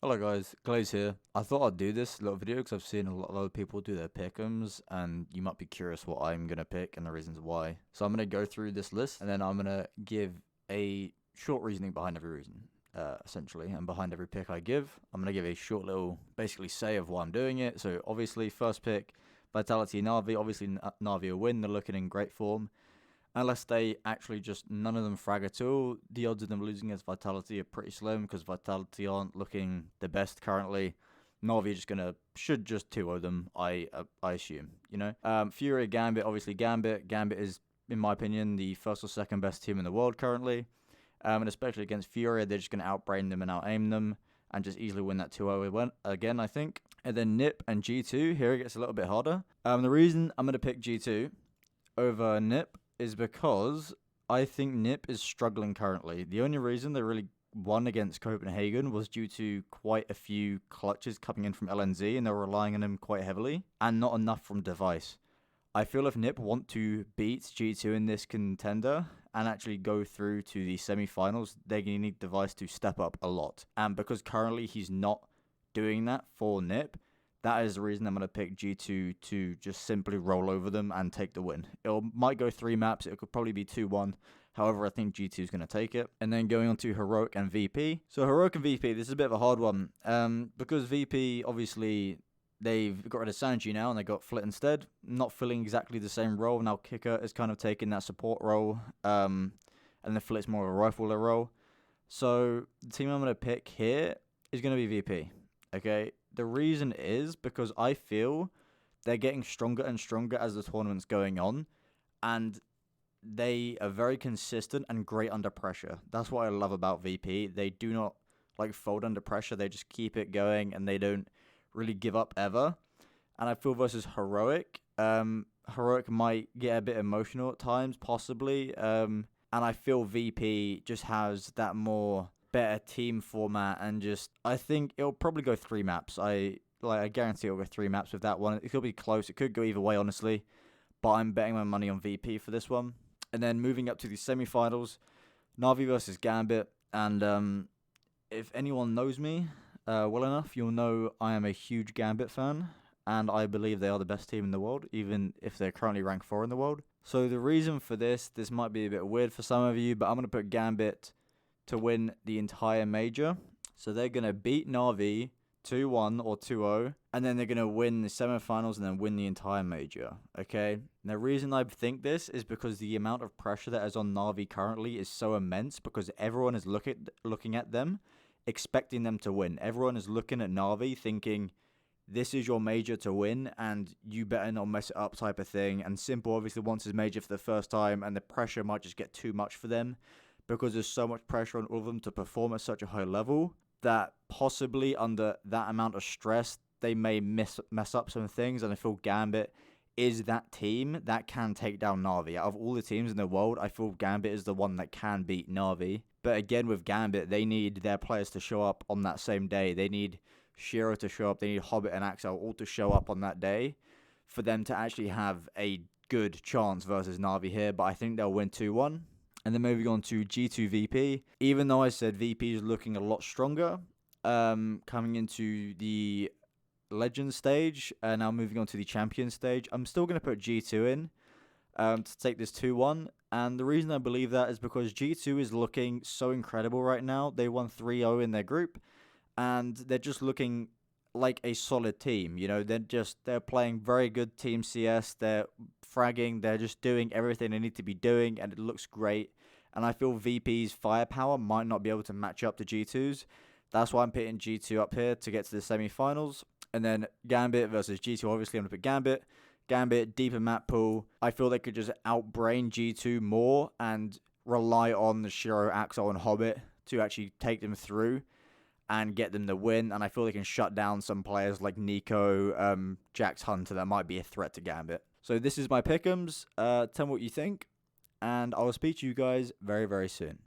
Hello guys, Glaze here. I thought I'd do this little video because I've seen a lot of other people do their Pickems, and you might be curious what I'm going to pick and the reasons why. So I'm going to go through this list, and then I'm going to give a short reasoning behind every reason, essentially, and behind every pick I give. I'm going to give a short little, basically, say of why I'm doing it. So obviously, first pick, Vitality Na'Vi. Obviously, Na'Vi will win. They're looking in great form. Unless they actually just, none of them frag at all, the odds of them losing against Vitality are pretty slim because Vitality aren't looking the best currently. Na'Vi are just should just 2-0 them, I assume, you know? Fury, Gambit, obviously Gambit. Gambit is, in my opinion, the first or second best team in the world currently. And especially against Fury, they're just going to outbrain them and out-aim them and just easily win that 2-0 again, I think. And then Nip and G2, here it gets a little bit harder. The reason I'm going to pick G2 over Nip is because I think Nip is struggling currently. The only reason they really won against Copenhagen was due to quite a few clutches coming in from LNZ, and they were relying on him quite heavily, and not enough from Device. I feel if Nip want to beat G2 in this contender and actually go through to the semi-finals, they're going to need Device to step up a lot. And because currently he's not doing that for Nip, that is the reason I'm going to pick G2 to just simply roll over them and take the win. It might go 3 maps. It could probably be 2-1. However, I think G2 is going to take it. And then going on to Heroic and VP. So Heroic and VP, this is a bit of a hard one. Because VP, obviously, they've got rid of Sanji now and they got Flit instead. Not filling exactly the same role. Now Kicker is kind of taking that support role. And then Flit's more of a rifler role. So the team I'm going to pick here is going to be VP. Okay, the reason is because I feel they're getting stronger and stronger as the tournament's going on, and they are very consistent and great under pressure. That's what I love about VP. They do not fold under pressure. They just keep it going, and they don't really give up ever. And I feel versus Heroic, Heroic might get a bit emotional at times, possibly. And I feel VP just has that more better team format, and just I think it'll probably go 3 maps. I guarantee it'll go 3 maps with that one. It could be close. It could go either way, honestly. But I'm betting my money on VP for this one. And then moving up to the semi-finals, Na'Vi versus Gambit. And if anyone knows me well enough, you'll know I am a huge Gambit fan, and I believe they are the best team in the world, even if they're currently ranked 4 in the world. So the reason for this might be a bit weird for some of you, but I'm going to put Gambit to win the entire major. So they're going to beat Na'Vi 2-1 or 2-0, and then they're going to win the semifinals and then win the entire major, okay? And the reason I think this is because the amount of pressure that is on Na'Vi currently is so immense, because everyone is looking at them, expecting them to win. Everyone is looking at Na'Vi thinking, this is your major to win, and you better not mess it up type of thing. And Simple obviously wants his major for the first time, and the pressure might just get too much for them, because there's so much pressure on all of them to perform at such a high level that possibly under that amount of stress, they may mess up some things. And I feel Gambit is that team that can take down Na'Vi. Out of all the teams in the world, I feel Gambit is the one that can beat Na'Vi. But again, with Gambit, they need their players to show up on that same day. They need Shiro to show up. They need Hobbit and Axel all to show up on that day for them to actually have a good chance versus Na'Vi here. But I think they'll win 2-1. And then moving on to G2 VP. Even though I said VP is looking a lot stronger coming into the Legend stage, and now moving on to the Champion stage, I'm still going to put G2 in to take this 2-1. And the reason I believe that is because G2 is looking so incredible right now. They won 3-0 in their group, and they're just looking like a solid team. You know, they're playing very good team CS. They're fragging. They're just doing everything they need to be doing, and it looks great. And I feel VP's firepower might not be able to match up to G2's. That's why I'm putting G2 up here to get to the semi-finals. And then Gambit versus G2. Obviously, I'm going to put Gambit. Gambit, deeper map pool. I feel they could just outbrain G2 more and rely on the Shiro, Axel, and Hobbit to actually take them through and get them the win. And I feel they can shut down some players like Nico, Jax Hunter that might be a threat to Gambit. So this is my Pickems. Tell me what you think, and I will speak to you guys very, very soon.